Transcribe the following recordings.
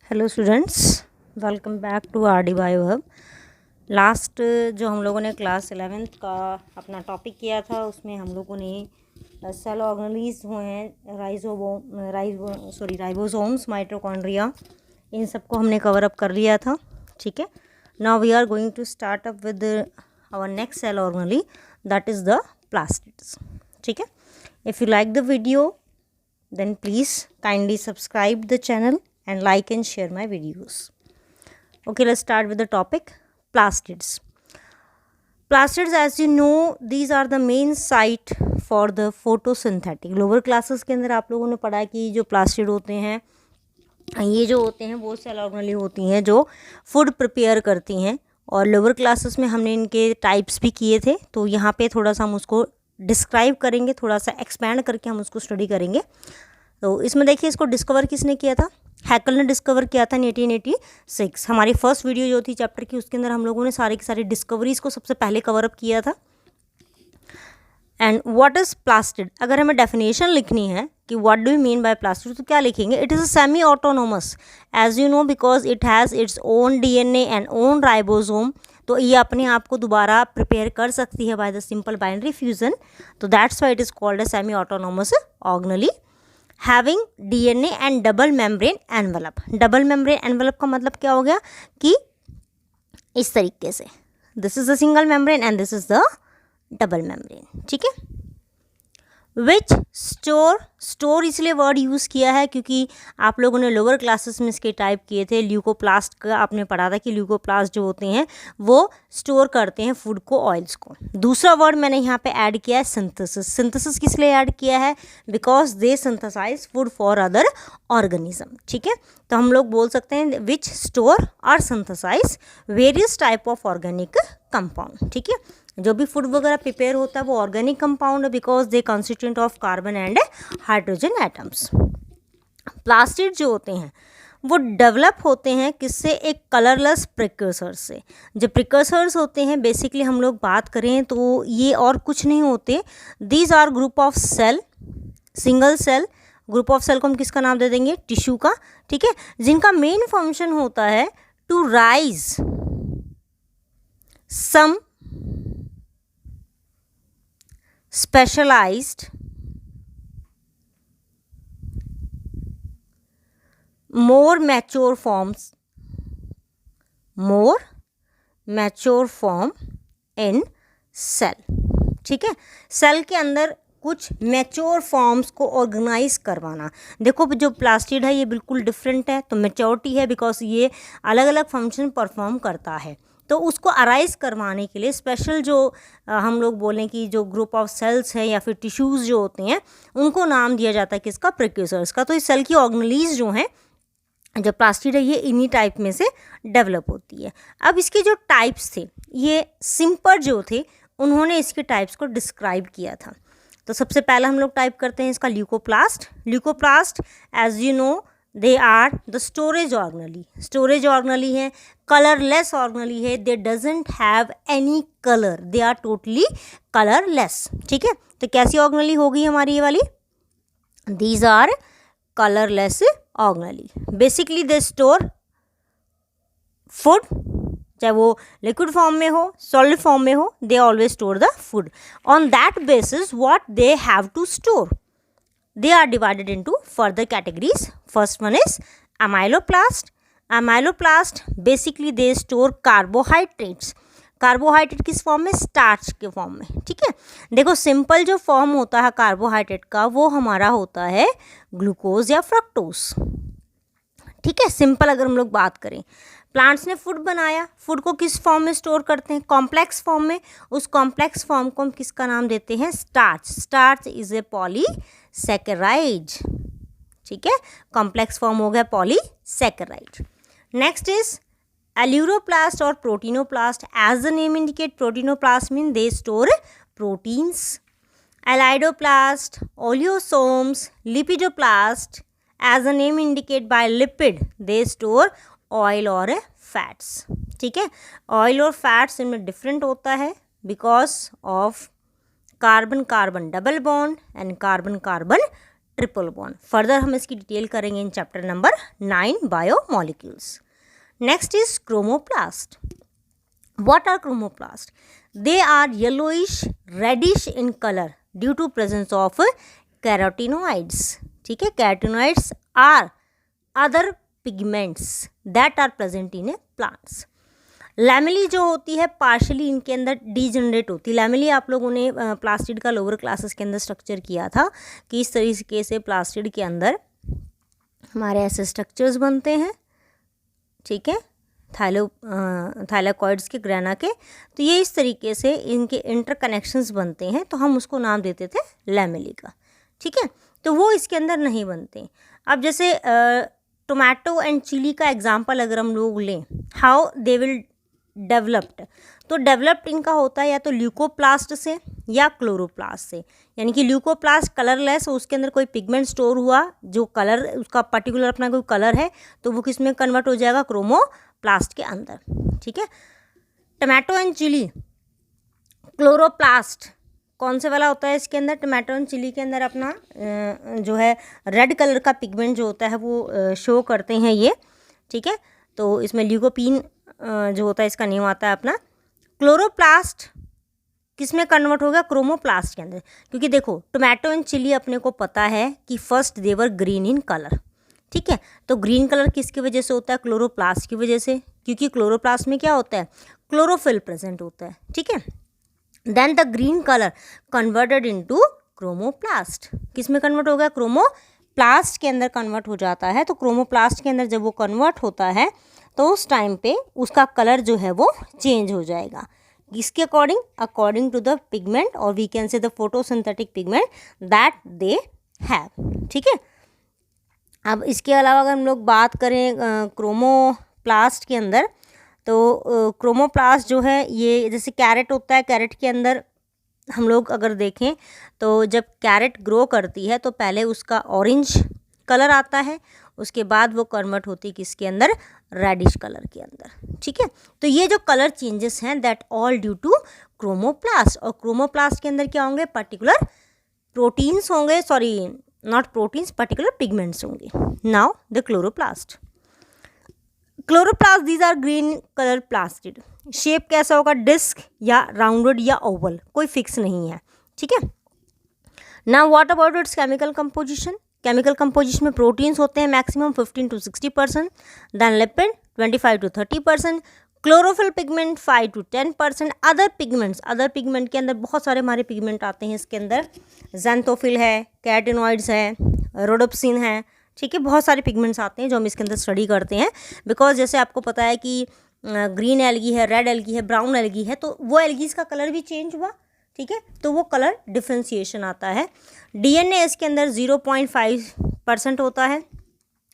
Hello students, welcome back to R D bio hub. Last जो हम लोगों ने क्लास 11th का अपना टॉपिक किया था उसमें हम लोगों ने सेल ऑर्गेनेल्स हुए हैं राइबोसोम्स, माइटोकॉन्ड्रिया, इन सबको हमने कवर अप कर लिया था। ठीक है, now we are going to start up with our next cell organelle, that is the plastids. ठीक है, if you like the video then please kindly subscribe the channel and like and share my videos. Okay, let's start with the topic plastids. Plastids, as you know, these are the main site for the photosynthetic. Lower classes के अंदर आप लोगों ने पढ़ा कि जो plastid होते हैं, ये जो होते हैं वो सेल ऑर्गेनेल होती हैं जो फूड प्रिपेयर करती हैं, और लोअर क्लासेस में हमने इनके टाइप्स भी किए थे। तो यहाँ पे थोड़ा सा हम उसको डिस्क्राइब करेंगे, थोड़ा सा एक्सपैंड करके हम उसको स्टडी करेंगे। तो इसमें देखिए, इसको डिस्कवर किसने किया था? हैकल ने डिस्कवर किया था 1886। हमारी फर्स्ट वीडियो जो थी चैप्टर की, उसके अंदर हम लोगों ने सारी की सारी डिस्कवरीज को सबसे पहले कवर अप किया था। And what is plastid? अगर हमें डेफिनेशन लिखनी है कि what do you mean by plastid, तो क्या लिखेंगे? It is a semi autonomous, as you know, because it has its own DNA and own ribosome. तो ये अपने आप को दोबारा प्रिपेयर कर सकती है by the simple binary fusion. तो that's why it is called a semi autonomous organelle having DNA and double membrane envelope. Double membrane envelope का मतलब क्या हो गया कि इस तरीके से, this is the single membrane and this is the double membrane. ठीक है, विच स्टोर इसलिए वर्ड यूज़ किया है क्योंकि आप लोगों ने लोअर क्लासेस में इसके टाइप किए थे। ल्यूकोप्लास्ट का आपने पढ़ा था कि ल्यूकोप्लास्ट जो होते हैं वो स्टोर करते हैं फूड को, ऑयल्स को। दूसरा वर्ड मैंने यहाँ पे ऐड किया है सिंथेसिस। सिंथेसिस किस लिए ऐड किया है? Because they synthesize food for other organism. ठीक है, तो हम लोग बोल सकते हैं विच स्टोर और synthesize various type of organic compound. ठीक है, जो भी फूड वगैरह प्रिपेयर होता है वो ऑर्गेनिक कंपाउंड है, because they constitute of carbon and hydrogen atoms. Plastid जो होते हैं वो डेवलप होते हैं किससे? एक कलरलेस प्रिकर्सर से। जो प्रिकर्सर्स होते हैं, बेसिकली हम लोग बात करें तो ये और कुछ नहीं होते। These are group of cell, single cell group of cell को हम किसका नाम दे देंगे? टिश्यू का। ठीक है, जिनका मेन फंक्शन होता है to rise some specialized more mature form in cell। ठीक है, सेल के अंदर कुछ मैच्योर फॉर्म्स को ऑर्गेनाइज करवाना। देखो, जो प्लास्टिड है ये बिल्कुल डिफरेंट है, तो मैच्योरिटी है बिकॉज ये अलग अलग फंक्शन परफॉर्म करता है। तो उसको अराइज करवाने के लिए स्पेशल जो हम लोग बोलें कि जो ग्रुप ऑफ सेल्स हैं या फिर टिश्यूज़ जो होते हैं, उनको नाम दिया जाता है किसका? प्रिक्यूर्सर्स का। तो इस सेल की ऑर्गेनेल्स जो हैं, जो प्लास्टिड है, ये इन्हीं टाइप में से डेवलप होती है। अब इसके जो टाइप्स थे, ये सिंपर जो थे उन्होंने इसके टाइप्स को डिस्क्राइब किया था। तो सबसे पहले हम लोग टाइप करते हैं इसका leucoplast. Leucoplast, as you know, they are the storage organelle. Storage organelle है, कलरलेस ऑर्गेनेल है, they doesn't have any colour, they are totally colourless. ठीक है, तो कैसी ऑर्गेनेल होगी हमारी ये वाली? These are colourless organelle. Basically they store food, चाहे वो लिक्विड फॉर्म में हो, सॉलिड फॉर्म में हो, they always store the food. On that basis what they have to store, they are divided into further categories. First one is amyloplast. Amyloplast basically they store carbohydrates. Carbohydrate किस form में? Starch के form में। ठीक है, देखो simple जो form होता है कार्बोहाइड्रेट का वो हमारा होता है ग्लूकोज या फ्रक्टोज। ठीक है, सिंपल अगर हम लोग बात करें, प्लांट्स ने फूड बनाया, फूड को किस फॉर्म में स्टोर करते हैं? कॉम्प्लेक्स फॉर्म में। उस कॉम्प्लेक्स फॉर्म को हम किसका नाम देते हैं? Starch. Starch is a polysaccharide. ठीक है, कॉम्प्लेक्स फॉर्म हो गया पॉलीसैकेराइड। नेक्स्ट इज एल्यूरोप्लास्ट और proteinoplast. As the name indicate, proteinoplast mean they store proteins. Elaioplast, oleosomes, lipidoplast, as the name indicate by lipid, they store oil और fats. ठीक है, oil और fats इनमें different होता है because of carbon carbon double bond and carbon carbon triple bond. Further हम इसकी detail करेंगे in chapter number 9 biomolecules. Next is chromoplast. What are chromoplasts? They are yellowish reddish in color due to presence of carotenoids. ठीक है, carotenoids are other pigments that are present in plants. Lamellae जो होती है partially इनके अंदर degenerate होती है। Lamellae आप लोगों ने प्लास्टिड का लोअर क्लासेस के अंदर स्ट्रक्चर किया था कि इस तरीके से प्लास्टिड के अंदर हमारे ऐसे स्ट्रक्चर्स बनते हैं, ठीक है, थाइलाकॉइड्स के ग्रेना के। तो ये इस तरीके से इनके इंटरकनेक्शंस बनते हैं, तो हम उसको नाम देते थे लैमेली का, ठीक है। तो वो इसके अंदर नहीं बनते। अब जैसे टोमेटो एंड चिली का एग्जांपल अगर हम लोग लें, हाउ दे विल डेवलप्ड, तो डेवलप्ड इनका होता है या तो ल्यूकोप्लास्ट से या क्लोरोप्लास्ट से। यानी कि ल्यूकोप्लास्ट कलरलेस, उसके अंदर कोई पिगमेंट स्टोर हुआ, जो कलर उसका पर्टिकुलर अपना कोई कलर है, तो वो किस में कन्वर्ट हो जाएगा, क्रोमोप्लास्ट के अंदर, ठीक है। टमाटो एंड चिली क्लोरोप्लास्ट कौन से वाला होता है इसके अंदर, टमाटो एंड चिली के अंदर अपना जो है रेड कलर का पिगमेंट जो होता है वो शो करते हैं ये, ठीक है। तो इसमें ल्यूकोपीन जो होता है इसका नेम आता है अपना। क्लोरोप्लास्ट किस में कन्वर्ट होगा, क्रोमोप्लास्ट के अंदर। क्योंकि देखो टोमेटो एंड चिली अपने को पता है कि first they were green in colour, ठीक है। तो ग्रीन कलर किसकी वजह से होता है, क्लोरोप्लास्ट की वजह से, क्योंकि क्लोरोप्लास्ट में क्या होता है, क्लोरोफिल प्रेजेंट होता है, ठीक है। Then the green colour converted into chromoplast, किस में कन्वर्ट होगा, क्रोमोप्लास्ट के अंदर कन्वर्ट हो जाता है। तो क्रोमोप्लास्ट के अंदर जब वो कन्वर्ट होता है तो उस टाइम पे उसका कलर जो है वो चेंज हो जाएगा। किसके according, according to the pigment, और we can say the photosynthetic pigment that they have, ठीक है। अब इसके अलावा अगर हम लोग बात करें क्रोमोप्लास्ट के अंदर, तो क्रोमोप्लास्ट जो है ये जैसे कैरेट होता है, कैरेट के अंदर हम लोग अगर देखें तो जब कैरेट ग्रो करती है तो पहले उसका ऑरेंज कलर आता है, उसके बाद वो कन्वर्ट होती है किसके अंदर, रेडिश कलर के अंदर, ठीक है। तो ये जो कलर चेंजेस हैं that all due to chromoplast. और क्रोमोप्लास्ट के अंदर क्या होंगे, पर्टिकुलर प्रोटीन्स होंगे, sorry not proteins, particular pigments होंगे। Now the chloroplast. Chloroplast these are green colour plastid. Shape कैसा होगा, डिस्क या राउंडेड या ओवल, कोई फिक्स नहीं है, ठीक है। Now what about its chemical composition. Chemical composition में प्रोटीन्स होते हैं maximum 15 to 60%, then lipid 25 to 30%, chlorophyll pigment 5 to 10%, other pigments, other pigment के अंदर बहुत सारे हमारे पिगमेंट आते हैं इसके अंदर, ज़ैंथोफिल है, कैरोटीनॉइड्स है, रोडोप्सिन है, ठीक है। बहुत सारे पिगमेंट्स आते हैं जो हम इसके अंदर स्टडी करते हैं। बिकॉज जैसे आपको पता है कि ग्रीन एल्गी है, रेड एल्गी है, ब्राउन एल्गी है, तो वो एल्गीज का कलर भी चेंज हुआ, ठीक है। तो वो कलर डिफ्रेंशिएशन आता है। डीएनए इसके अंदर 0.5% होता है,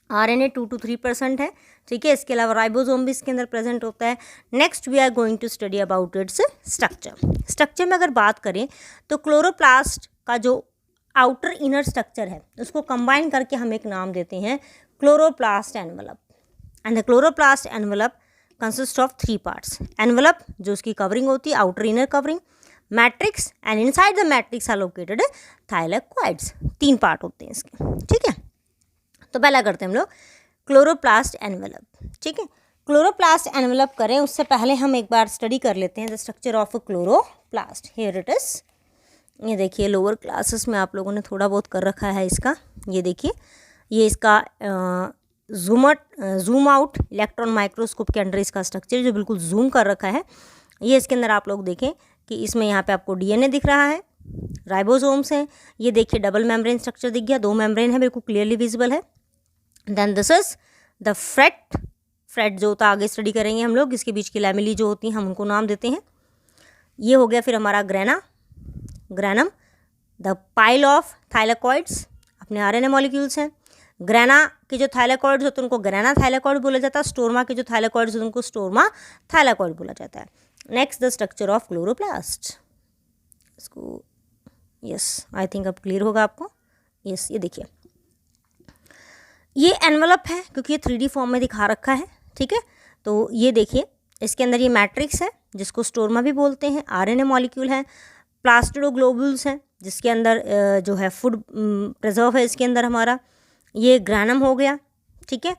आरएनए 2 to 3% है, ठीक है। इसके अलावा राइबोसोम भी इसके अंदर प्रेजेंट होता है। Next we are going to study about its structure. Structure में अगर बात करें तो क्लोरोप्लास्ट का जो आउटर इनर स्ट्रक्चर है उसको कंबाइन करके हम एक नाम देते हैं chloroplast envelope. And the chloroplast envelope consist of 3 parts. Envelope जो उसकी कवरिंग होती है, outer inner covering, matrix, and inside the matrix are located thylakoids. 3 part होते हैं इसके, ठीक है। तो पहला करते हैं हम लोग क्लोरोप्लास्ट एनवलप, ठीक है। क्लोरोप्लास्ट एनवलप करें उससे पहले हम एक बार स्टडी कर लेते हैं the structure of chloroplast. Here it is, ये देखिए लोअर क्लासेस में आप लोगों ने थोड़ा बहुत कर रखा है इसका। ये देखिए ये इसका जूम आउट इलेक्ट्रॉन माइक्रोस्कोप के अंडर इसका स्ट्रक्चर जो बिल्कुल जूम कर रखा है। ये इसके अंदर आप लोग देखें कि इसमें यहाँ पे आपको डीएनए दिख रहा है, राइबोसोम्स हैं, ये देखिए डबल मेम्ब्रेन स्ट्रक्चर दिख गया, 2 मेम्ब्रेन है, बिल्कुल क्लियरली विजिबल है। Then this is the fret जो होता है आगे स्टडी करेंगे हम लोग, इसके बीच की लैमेली जो होती हैं हम उनको नाम देते हैं। ये हो गया फिर हमारा granum, the pile of thylakoids अपने आरएनए मॉलिक्यूल्स हैं। ग्रेना के जो थाइलाकॉइड्स होते हैं उनको ग्रेना थाइलाकॉइड बोला जाता है, स्टोरमा के जो थाइलाकॉइड्स होते हैं उनको स्टोरमा थाइलाकॉइड बोला जाता है। Next the structure of chloroplast. इसको यस आई थिंक अब क्लियर होगा आपको। यस ये देखिए ये एनवलप है क्योंकि ये 3D फॉर्म में दिखा रखा है, ठीक है। तो ये देखिए इसके अंदर ये मैट्रिक्स है जिसको स्टोरमा भी बोलते हैं, आरएनए मॉलिक्यूल है, प्लास्टिडोग्लोबुल्स हैं जिसके अंदर जो है फूड प्रिजर्व है इसके अंदर हमारा। ये ग्रैनम हो गया, ठीक है।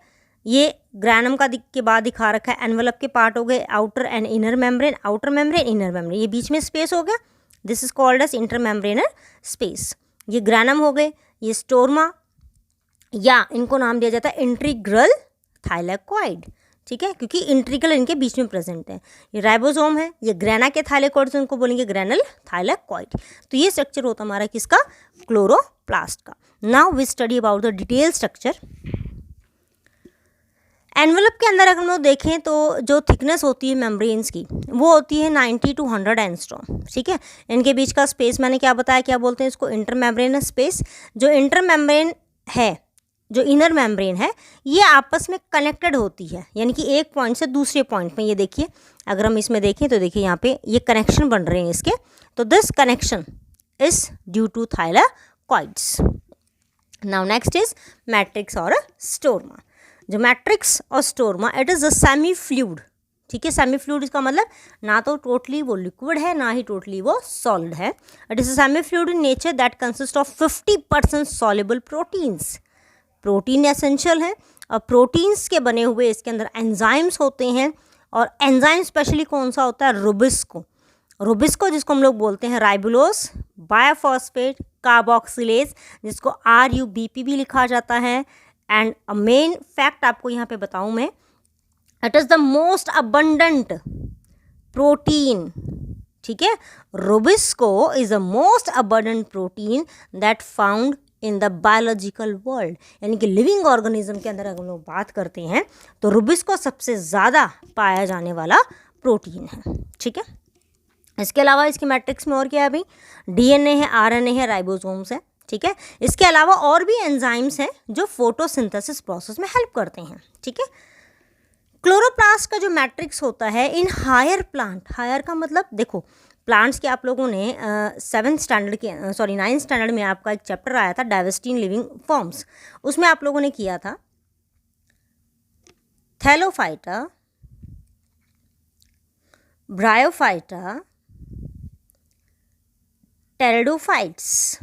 ये ग्रैनम का के बाद दिखा रखा है एनवेलप के पार्ट हो गए, outer and inner membrane, outer membrane, inner membrane, ये बीच में स्पेस हो गया, this is called as intermembrane space. ये ग्रैनम हो गए, ये स्टोरमा या इनको नाम दिया जाता है इंट्रीग्रल थाइलेकॉइड, ठीक है, क्योंकि इंट्रीगल इनके बीच में प्रेजेंट है। ये राइबोसोम है, ये ग्रेना के थाइलेकॉइड से उनको बोलेंगे ग्रेनल थाइलेकॉइड। तो ये स्ट्रक्चर होता हमारा किसका, क्लोरोप्लास्ट का। Now we study about the detail structure. Envelope के अंदर अगर हम लोग देखें तो जो थिकनेस होती है मेम्ब्रेन्स की वो होती है 90 to 100 एंगस्ट्रॉम, ठीक है। इनके बीच का स्पेस मैंने क्या बताया, क्या बोलते हैं इसको, इंटरमेम्ब्रेनस स्पेस। जो इंटरमेम्ब्रेन है, जो इनर मेम्ब्रेन है, ये आपस में कनेक्टेड होती है, यानी कि एक पॉइंट से दूसरे पॉइंट में। ये देखिए, अगर हम इसमें देखें तो देखिए यहाँ पे ये कनेक्शन बन रहे हैं इसके, तो this connection is due to thylakoids. Now next is matrix और स्टोरमा। जो मैट्रिक्स और stroma, it is a semi fluid, ठीक है। सेमी फ्लूइड इसका मतलब ना तो टोटली वो लिक्विड है, ना ही टोटली वो सॉलिड है। It is a semi fluid in nature that consist of 50% soluble proteins. Protein essential है, और प्रोटीन्स के बने हुए इसके अंदर एंजाइम्स होते हैं। और एंजाइम स्पेशली कौन सा होता है, रुबिस्को। रुबिस्को जिसको हम लोग बोलते हैं राइबोलोस बायोफॉस्फेट कार्बोक्सिलेज, जिसको RUBP भी लिखा जाता है। एंड अ मेन फैक्ट आपको यहाँ पे बताऊँ मैं, it is the most abundant protein, ठीक है। Rubisco is the most abundant protein that found in the biological world, यानी कि लिविंग ऑर्गेनिज्म के अंदर अगर हम लोग बात करते हैं तो रुबिस्को सबसे ज़्यादा पाया जाने वाला प्रोटीन है, ठीक है। इसके अलावा इसके मैट्रिक्स में और क्या है भाई, DNA है, RNA है, राइबोसोम्स है, ठीक है। इसके अलावा और भी एंजाइम्स हैं जो फोटोसिंथेसिस प्रोसेस में हेल्प करते हैं, ठीक है। क्लोरोप्लास्ट का जो मैट्रिक्स होता है इन हायर प्लांट, हायर का मतलब देखो, प्लांट्स के आप लोगों ने 9th स्टैंडर्ड में आपका एक चैप्टर आया था डाइवर्सिटी इन लिविंग फॉर्म्स, उसमें आप लोगों ने किया था थैलोफाइटा, ब्रायोफाइटा, टेरिडोफाइट्स,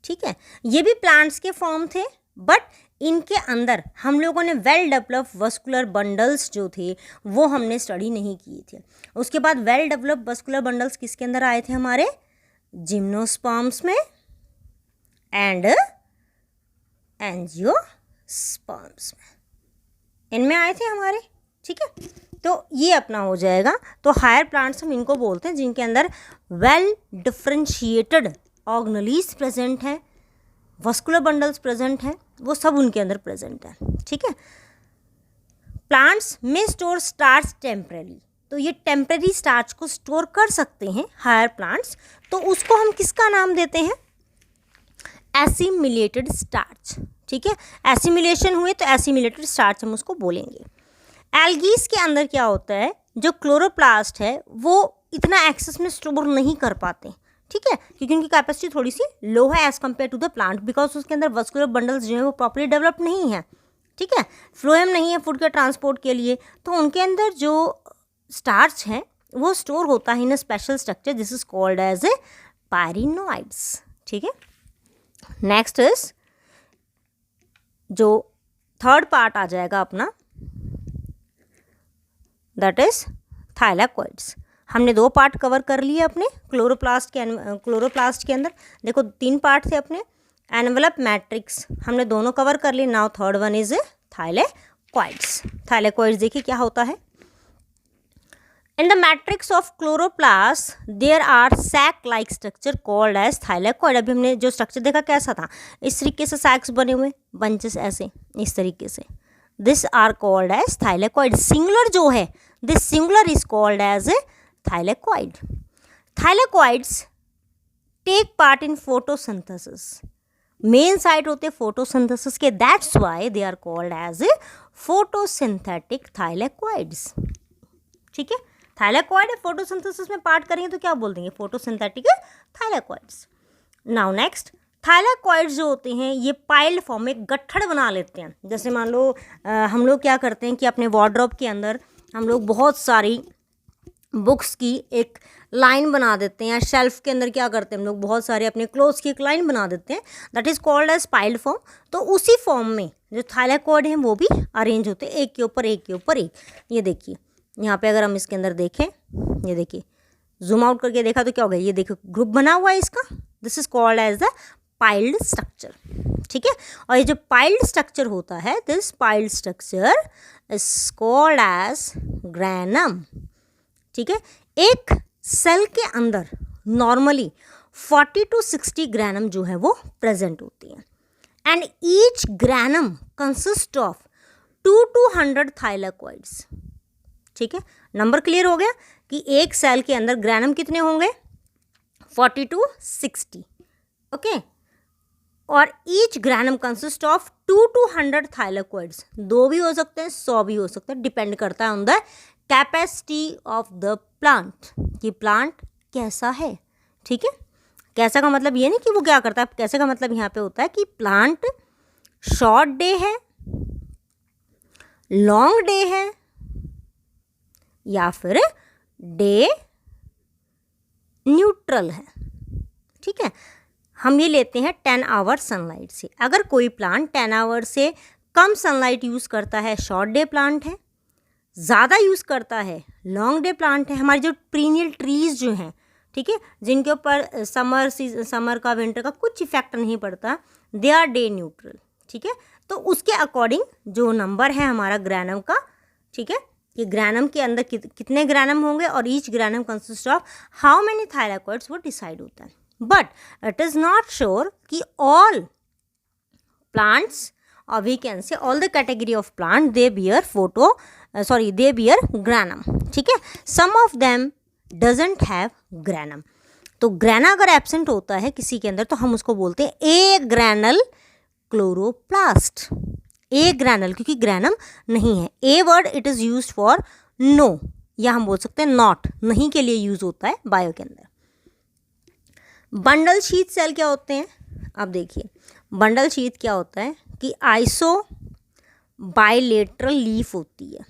ठीक है। ये भी प्लांट्स के फॉर्म थे, बट इनके अंदर हम लोगों ने वेल डेवलप वस्कुलर बंडल्स जो थे वो हमने स्टडी नहीं किए थे। उसके बाद वेल डेवलप वस्कुलर बंडल्स किसके अंदर आए थे, हमारे जिम्नोस्पर्म्स में एंड एंजियोस्पर्म्स में, इनमें आए थे हमारे, ठीक है। तो ये अपना हो जाएगा। तो हायर प्लांट्स हम इनको बोलते हैं जिनके अंदर वेल डिफ्रेंशिएटेड ऑर्गेनेलीज प्रेजेंट हैं, वस्कुलर बंडल्स प्रेजेंट हैं, वो सब उनके अंदर प्रेजेंट है, ठीक है। प्लांट्स में स्टोर स्टार्च टेम्परेरी, तो ये टेम्परेरी स्टार्च को स्टोर कर सकते हैं हायर प्लांट्स, तो उसको हम किसका नाम देते हैं, एसिमिलेटेड स्टार्च, ठीक है। एसिमिलेशन हुए तो एसिमिलेटेड स्टार्च हम उसको बोलेंगे। एल्गीज के अंदर क्या होता है, जो क्लोरोप्लास्ट है वो इतना एक्सेस में स्टोर नहीं कर पाते, ठीक है, क्योंकि उनकी कैपेसिटी थोड़ी सी लो है as compare to the plant, because उसके अंदर वस्कुलर बंडल्स जो है वो प्रॉपर्ली डेवलप नहीं है, ठीक है। फ्लोएम नहीं है फूड के ट्रांसपोर्ट के लिए, तो उनके अंदर जो स्टार्च है वो स्टोर होता है in a special structure, this is called as a pyrenoids, ठीक है। नेक्स्ट इज जो थर्ड पार्ट आ जाएगा अपना, दैट इज थाइलेकॉइड्स। हमने 2 पार्ट कवर कर लिए अपने क्लोरोप्लास्ट के अंदर। देखो 3 पार्ट थे अपने, एनवेलप, मैट्रिक्स, हमने दोनों कवर कर लिए। Now third one is thylakoids. Thylakoids देखिए क्या होता है। In the matrix of chloroplast there are sac like structure called as thylakoid. अभी हमने जो स्ट्रक्चर देखा कैसा था, इस तरीके से सैक्स बने हुए, बंचेस ऐसे इस तरीके से, this are called as thylakoid. Singular जो है, this singular is called as a thylakoid. Thylakoids take part in photosynthesis, main site होते हैं फोटोसिंथेसिस के, that's why they are called as a photosynthetic thylakoids, ठीक है। थाइलेकॉइड फोटोसिंथेसिस में part करेंगे तो क्या बोल देंगे, photosynthetic thylakoids. Now next, thylakoids जो होते हैं ये पाइल्ड फॉर्म में गट्ठड़ बना लेते हैं। जैसे मान लो हम लोग क्या करते हैं कि अपने वार्डरोब के अंदर हम लोग बहुत सारी बुक्स की एक लाइन बना देते हैं, या शेल्फ के अंदर क्या करते हैं हम लोग, बहुत सारे अपने क्लोथ्स की एक लाइन बना देते हैं, that is called as piled form. तो उसी फॉर्म में जो थाइलैकॉइड हैं वो भी अरेंज होते हैं, एक के ऊपर एक के ऊपर एक। ये देखिए यहाँ पे अगर हम इसके अंदर देखें, ये देखिए जूम आउट करके देखा तो क्या हो गया, ये देखो ग्रुप बना हुआ है इसका, this is called as the piled structure. ठीक है, और ये जो पाइल्ड स्ट्रक्चर होता है, this piled structure is called as granum. ठीक है, एक सेल के अंदर नॉर्मली 40 to 60 ग्रैनम जो है वो प्रेजेंट होती है, and each granum consist of 2 to 100 थाइलैकॉइड्स। ठीक है, नंबर क्लियर हो गया कि एक सेल के अंदर ग्रैनम कितने होंगे, 40 to 60। ओके, और each granum consist of 2 to 100 थाइलैकॉइड्स, 2 भी हो सकते हैं 100 भी हो सकते हैं, डिपेंड करता है on the capacity of the plant, कि प्लांट कैसा है। ठीक है, कैसा का मतलब ये नहीं कि वो क्या करता है, कैसे का मतलब यहाँ पे होता है कि प्लांट शॉर्ट डे है, लॉन्ग डे है, या फिर डे न्यूट्रल है। ठीक है, हम ये लेते हैं 10 आवर सनलाइट से। अगर कोई प्लांट 10 आवर से कम सनलाइट यूज़ करता है, शॉर्ट डे प्लांट है, ज़्यादा यूज़ करता है, लॉन्ग डे प्लांट है। हमारी जो पीरियड ट्रीज़ जो हैं, ठीक है, जिनके ऊपर समर का विंटर का कुछ इफेक्ट नहीं पड़ता, दे आर डे न्यूट्रल। ठीक है, तो उसके अकॉर्डिंग जो नंबर है हमारा ग्रैनम का, ठीक है, कि ग्रैनम के अंदर कितने ग्रैनम होंगे और each granum consist of how many thylakoids वो डिसाइड होता है। But it is not sure कि all plants, or we can say all the category of plant they bear they bear granum। ठीक है, some of them doesn't have granum। तो grana अगर absent होता है किसी के अंदर तो हम उसको बोलते हैं ए ग्रैनल क्लोरोप्लास्ट, ए ग्रैनल, क्योंकि ग्रैनम नहीं है। A word it is use for no, या हम बोल सकते हैं नॉट, नहीं के लिए यूज होता है बायो के अंदर। बंडल शीथ सेल क्या होते हैं, अब देखिए बंडल शीथ क्या होता है कि आइसो बाइलेटरल लीफ होती है,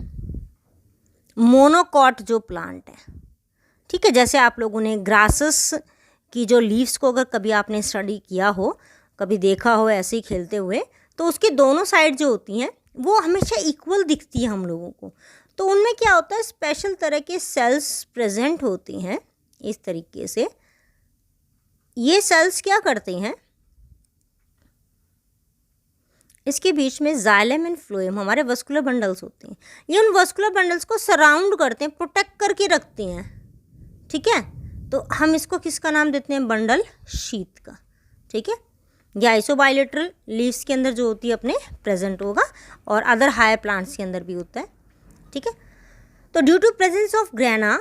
मोनोकॉट जो प्लांट है। ठीक है, जैसे आप लोगों ने ग्रासेस की जो लीव्स को अगर कभी आपने स्टडी किया हो, कभी देखा हो ऐसे ही खेलते हुए, तो उसकी दोनों साइड जो होती हैं वो हमेशा इक्वल दिखती है हम लोगों को। तो उनमें क्या होता है, स्पेशल तरह के सेल्स प्रेजेंट होती हैं इस तरीके से। ये सेल्स क्या करते हैं, इसके बीच में जाइलम एंड फ्लोएम हमारे वस्कुलर बंडल्स होते हैं। ये उन वस्कुलर बंडल्स को सराउंड करते हैं, प्रोटेक्ट करके रखते हैं। ठीक है, तो हम इसको किसका नाम देते हैं, बंडल शीथ का। ठीक है, ये आइसोबाइलेटरल लीव्स के अंदर जो होती है अपने प्रेजेंट होगा, और अदर हायर प्लांट्स के अंदर भी होता है। ठीक है, तो due to presence of grana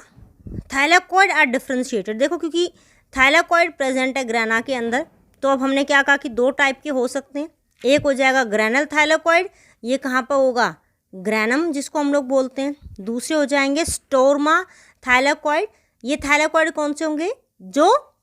thylakoid are differentiated. देखो क्योंकि थाइलैकॉइड प्रेजेंट है ग्रैना के अंदर, तो अब हमने क्या कहा कि 2 टाइप के हो सकते हैं। एक हो जाएगा ग्रैनल थाइलैकॉइड, ये कहाँ पर होगा, ग्रैनम जिसको हम लोग बोलते हैं। दूसरे हो जाएंगे स्टोरमा थाइलैकॉइड। ये थाइलैकॉइड कौन से होंगे, जो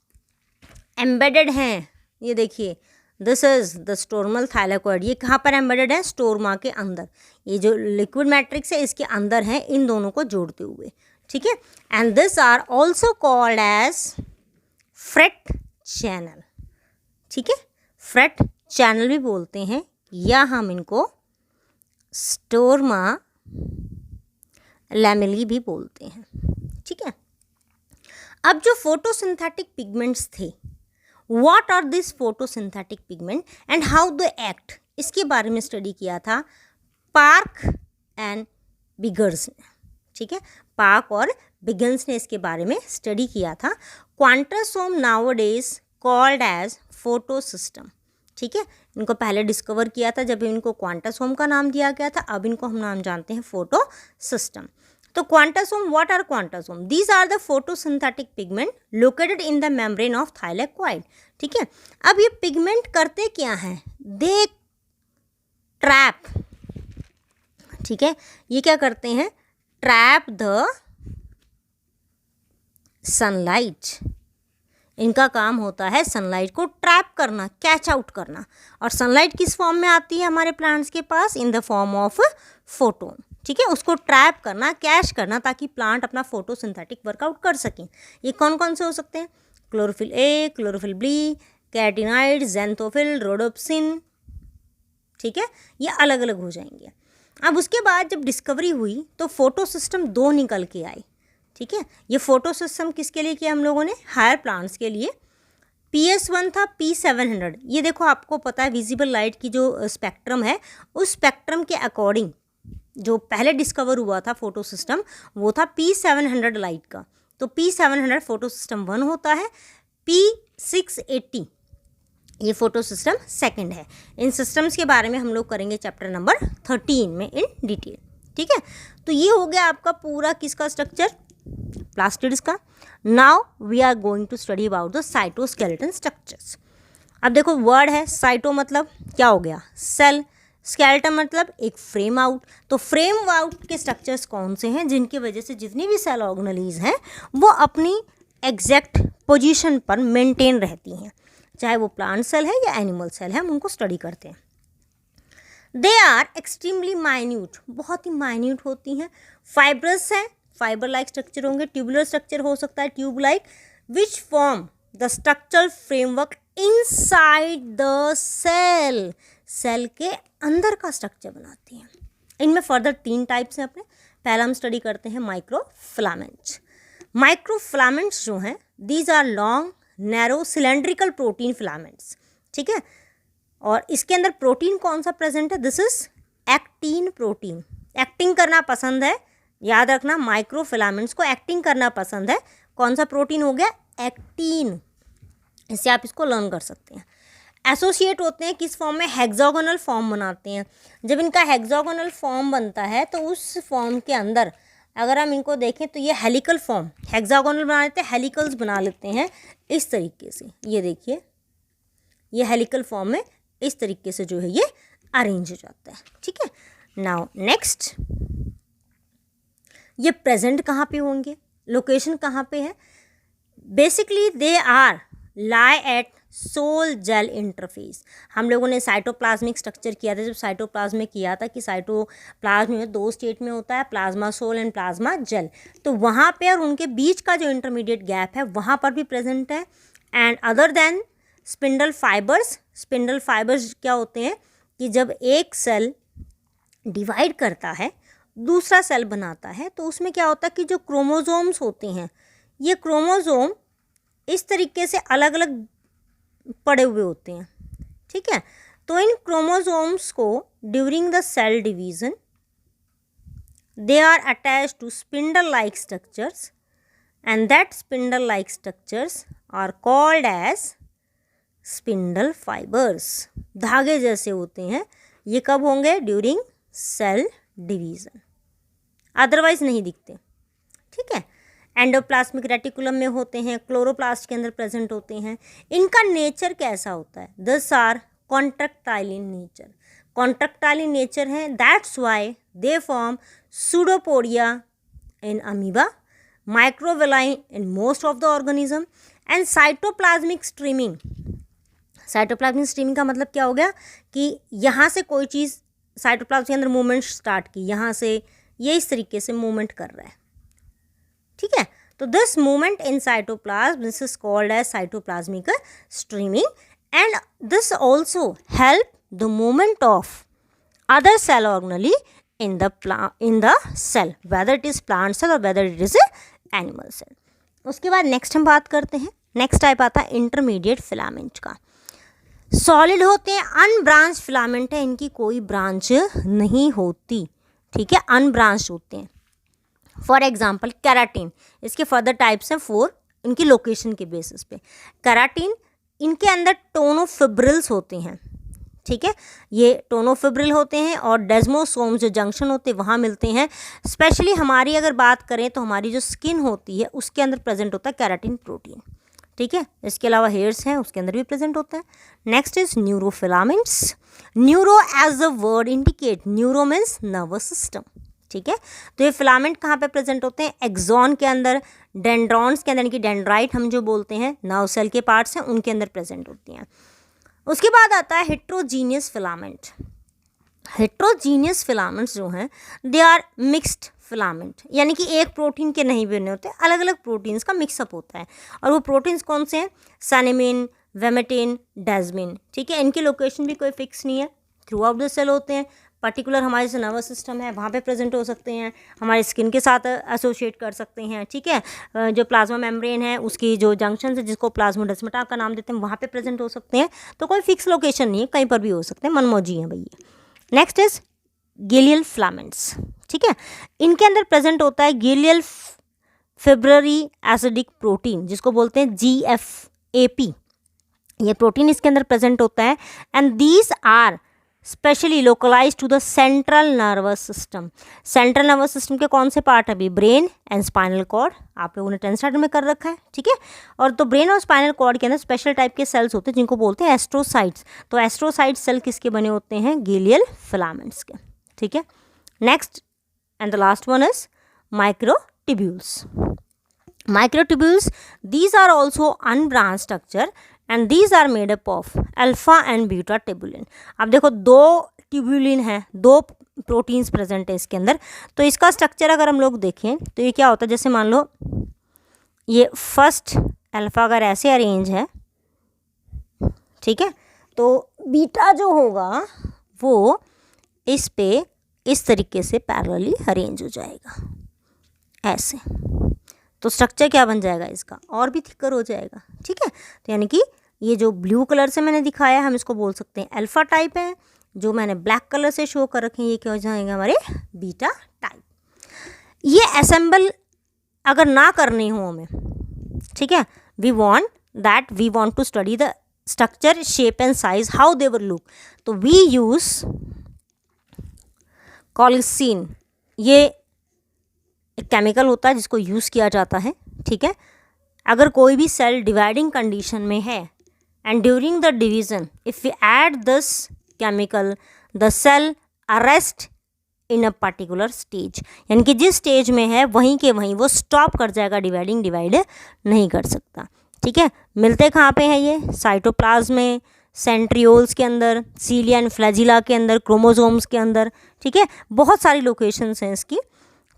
एम्बेडेड हैं। ये देखिए दिस इज द स्टोर्मल थाइलैकॉइड, ये कहाँ पर एम्बेडेड है, स्टोरमा के अंदर। ये जो लिक्विड मैट्रिक्स है इसके अंदर है, इन दोनों को जोड़ते हुए। ठीक है, and this are also called as fret channel. ठीक है, फ्रेट चैनल भी बोलते हैं, या हम इनको स्टोरमा लैमेली भी बोलते हैं। ठीक है, अब जो फोटोसिंथेटिक पिगमेंट्स थे, what are this photosynthetic pigment and how they act, इसके बारे में स्टडी किया था पार्क एंड बिगर्स ने। ठीक है, पार्क और बिगन्स ने इसके बारे में स्टडी किया था। Quantasome nowadays called as photosystem. ठीक है, इनको पहले डिस्कवर किया था जब इनको क्वांटासोम का नाम दिया गया था, अब इनको हम नाम जानते हैं फोटो सिस्टम। तो quantasome, what are quantasome, these are the photosynthetic pigment located in the membrane of thylakoid. ठीक है, अब ये पिगमेंट करते क्या हैं, दे ट्रैप। ठीक है, ये क्या करते हैं, ट्रैप द सनलाइट, इनका काम होता है सनलाइट को ट्रैप करना, कैच आउट करना। और सनलाइट किस फॉर्म में आती है हमारे प्लांट्स के पास? In the form of photon. ठीक है, उसको ट्रैप करना, कैच करना, ताकि प्लांट अपना फोटोसिंथेटिक वर्कआउट कर सकें। ये कौन कौन से हो सकते हैं? Chlorophyll A, chlorophyll B, कैटिनाइड, xanthophyll, rhodopsin. ठीक है, ये अलग अलग हो जाएंगे। अब उसके बाद जब डिस्कवरी हुई तो फोटो सिस्टम 2 निकल के आई। ठीक है, ये फोटो सिस्टम किसके लिए किया हम लोगों ने? हायर प्लांट्स के लिए। PS1 था, P700। ये देखो, आपको पता है विजिबल लाइट की जो स्पेक्ट्रम है, उस स्पेक्ट्रम के अकॉर्डिंग जो पहले डिस्कवर हुआ था फोटो सिस्टम, वो था P700 लाइट का। तो P700 फोटो सिस्टम 1 होता है। P680 ये फोटो सिस्टम सेकंड है। इन सिस्टम्स के बारे में हम लोग करेंगे चैप्टर नंबर 13 में इन डिटेल। ठीक है, तो ये हो गया आपका पूरा किसका स्ट्रक्चर? प्लास्टिड्स का। Now we are going to study about the cytoskeleton structures. अब देखो, वर्ड है साइटो, मतलब क्या हो गया? सेल। स्केलेटन मतलब एक फ्रेम आउट। तो फ्रेम आउट के स्ट्रक्चर्स कौन से हैं जिनकी वजह से जितनी भी सेल ऑर्गेनेलीज हैं वो अपनी एग्जैक्ट पोजीशन पर मेंटेन रहती हैं, चाहे वो प्लांट सेल है या एनिमल सेल है, हम उनको स्टडी करते हैं। दे आर एक्सट्रीमली माइन्यूट, बहुत ही माइन्यूट होती हैं। फाइब्रस है, फाइबर लाइक स्ट्रक्चर होंगे। ट्यूबुलर स्ट्रक्चर हो सकता है, tube like, which form the structural framework inside the cell, cell के अंदर का स्ट्रक्चर बनाती हैं। इनमें फर्दर 3 टाइप्स हैं अपने। पहला हम स्टडी करते हैं माइक्रोफिलामेंट्स। माइक्रोफिलामेंट्स जो हैं, these are long narrow cylindrical protein filaments. ठीक है, और इसके अंदर प्रोटीन कौन सा प्रेजेंट है? This is actin protein. Acting करना पसंद है, याद रखना, माइक्रोफिलामेंट्स को एक्टिंग करना पसंद है। कौन सा प्रोटीन हो गया? एक्टिन। इससे आप इसको लर्न कर सकते हैं। एसोसिएट होते हैं किस फॉर्म में? हेक्सागोनल फॉर्म बनाते हैं। जब इनका हेक्सागोनल फॉर्म बनता है तो उस फॉर्म के अंदर अगर हम इनको देखें तो ये हेलिकल फॉर्म, हेक्सागोनल बना लेते हैं, हेलिकल्स बना लेते हैं इस तरीके से। ये देखिए, ये हेलिकल फॉर्म में इस तरीके से जो है ये अरेंज हो जाता है। ठीक है, नाउ नेक्स्ट, ये प्रेजेंट कहाँ पे होंगे? लोकेशन कहाँ पे है? Basically they are lie at sol gel interface. हम लोगों ने साइटोप्लाज्मिक स्ट्रक्चर किया था, जब साइटोप्लाज्म में किया था कि साइटोप्लाज्म में 2 स्टेट में होता है, plasma sol and plasma gel. तो वहाँ पे और उनके बीच का जो इंटरमीडिएट गैप है वहाँ पर भी प्रेजेंट है। And other than spindle fibres, spindle fibres क्या होते हैं कि जब एक सेल डिवाइड करता है, दूसरा सेल बनाता है, तो उसमें क्या होता है कि जो क्रोमोसोम्स होते हैं, ये क्रोमोसोम इस तरीके से अलग अलग पड़े हुए होते हैं। ठीक है, तो इन क्रोमोसोम्स को during the cell division they are attached to spindle like structures and that spindle like structures are called as spindle fibres. धागे जैसे होते हैं, ये कब होंगे? ड्यूरिंग सेल डिवीजन, अदरवाइज नहीं दिखते। ठीक है, एंडोप्लाज्मिक रेटिकुलम में होते हैं, क्लोरोप्लास्ट के अंदर प्रेजेंट होते हैं। इनका नेचर कैसा होता है? This are contractile in nature, contractile in nature है। That's why they form pseudopodia in amoeba, microvilli in most of the organism and cytoplasmic streaming. Cytoplasmic streaming का मतलब क्या हो गया कि यहाँ से कोई चीज़ साइटोप्लाज्म के अंदर मूवमेंट स्टार्ट की, यहाँ से ये इस तरीके से मूवमेंट कर रहा है। ठीक है, तो this movement in cytoplasm, this is called as cytoplasmic streaming and this also help the movement of other cell organelle in the cell, whether it is plant cell or whether it is animal cell. उसके बाद next हम बात करते हैं, next type आता है intermediate filament का। Solid होते हैं, अनब्रांच फिलामेंट है, इनकी कोई ब्रांच नहीं होती। ठीक है, अनब्रांच होते हैं। फॉर एग्जाम्पल केराटिन, इसके फर्दर टाइप्स हैं 4 इनकी लोकेशन के बेसिस पे। केराटिन, इनके अंदर टोनोफिब्रिल्स होते हैं। ठीक है, ये टोनोफिब्रिल होते हैं और डेस्मोसोम जो जंक्शन होते हैं वहाँ मिलते हैं। स्पेशली हमारी अगर बात करें तो हमारी जो स्किन होती है उसके अंदर प्रेजेंट होता है केराटिन प्रोटीन। ठीक है, इसके अलावा हेयर्स हैं उसके अंदर भी प्रेजेंट होता है। Next is neurofilaments. Neuro as the word indicate, neuro means nervous system. ठीक है। तो ये फिलामेंट कहाँ पे प्रेजेंट होते हैं? एक्सॉन के अंदर, डेंड्रॉन्स के अंदर, यानी कि डेंड्राइट हम जो बोलते हैं, नर्व सेल के पार्ट्स हैं उनके अंदर प्रेजेंट होती हैं। उसके बाद आता है हेट्रोजीनियस फिलामेंट। हेट्रोजीनियस फिलामेंट्स जो हैं दे आर मिक्स्ड फिलामेंट, यानी कि एक प्रोटीन के नहीं बने होते, अलग अलग प्रोटीन्स का मिक्सअप होता है। और वो प्रोटीन्स कौन से हैं? सैनिमिन, वेमेटिन, डेस्मिन, ठीक है। इनकी लोकेशन भी कोई फिक्स नहीं है, थ्रू आउट द सेल होते हैं। पर्टिकुलर हमारे जो नर्वस सिस्टम है वहाँ पे प्रेजेंट हो सकते हैं, हमारे स्किन के साथ एसोसिएट कर सकते हैं, ठीक है। जो प्लाज्मा मेम्ब्रेन है उसकी जो जंक्शन है जिसको प्लाज्मोडेस्माटा का नाम देते हैं वहाँ पे प्रेजेंट हो सकते हैं। तो कोई फिक्स लोकेशन नहीं है, कहीं पर भी हो सकते हैं, मनमौजी हैं भैया। नेक्स्ट इज गिलियल फिलामेंट्स, ठीक है। इनके अंदर प्रेजेंट होता है गिलियल फिब्ररी एसिडिक प्रोटीन, जिसको बोलते हैं GFAP। ये प्रोटीन इसके अंदर प्रेजेंट होता है and these are specially localise to the central nervous system. Central nervous system के कौन से पार्ट है अभी? ब्रेन एंड स्पाइनल कॉर्ड, आप लोगों ने 10th स्टैंडर्ड में कर रखा है, ठीक है। और तो ब्रेन और स्पाइनल कॉर्ड के अंदर स्पेशल टाइप के सेल्स होते हैं जिनको बोलते हैं एस्ट्रोसाइट्स। तो एस्ट्रोसाइट सेल किसके बने होते हैं? गिलियल फिलामेंट्स के, ठीक है। Next and the last one is microtubules. Microtubules, these are also unbranched structure and these are made up of alpha and beta tubulin। अब देखो दो ट्यूबुलिन है, दो प्रोटीन्स प्रेजेंट है इसके अंदर। तो इसका स्ट्रक्चर अगर हम लोग देखें तो ये क्या होता है, जैसे मान लो ये फर्स्ट अल्फा अगर ऐसे अरेंज है, ठीक है, तो बीटा जो होगा वो इस पे इस तरीके से पैरेलली अरेंज हो जाएगा ऐसे। तो स्ट्रक्चर क्या बन जाएगा इसका? और भी थिकर हो जाएगा, ठीक है। तो यानी कि ये जो ब्लू कलर से मैंने दिखाया हम इसको बोल सकते हैं अल्फा टाइप है, जो मैंने ब्लैक कलर से शो कर रखे हैं ये क्या हो जाएंगे हमारे बीटा टाइप। ये असेंबल अगर ना करनी हो हमें, ठीक है, we want to study the structure, shape and size, how they will look, तो वी यूज कॉलिसिन। ये एक केमिकल होता है जिसको यूज़ किया जाता है, ठीक है। अगर कोई भी सेल डिवाइडिंग कंडीशन में है and during the division if we add this chemical the cell arrest in a particular stage, यानी कि जिस स्टेज में है वहीं के वहीं वो स्टॉप कर जाएगा, डिवाइड नहीं कर सकता, ठीक है। मिलते कहाँ पे हैं ये? साइटोप्लाज्म में, सेंट्रियोल्स के अंदर, सीलिया एंड फ्लैजिला के अंदर, क्रोमोसोम्स के अंदर, ठीक है। बहुत सारी लोकेशंस हैं इसकी।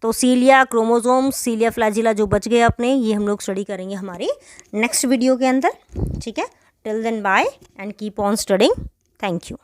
तो सीलिया, क्रोमोसोम्स, सीलिया, फ्लैजिला जो बच गए अपने, ये हम लोग स्टडी करेंगे हमारी नेक्स्ट वीडियो के अंदर, ठीक है। Till then bye and keep on studying. Thank you.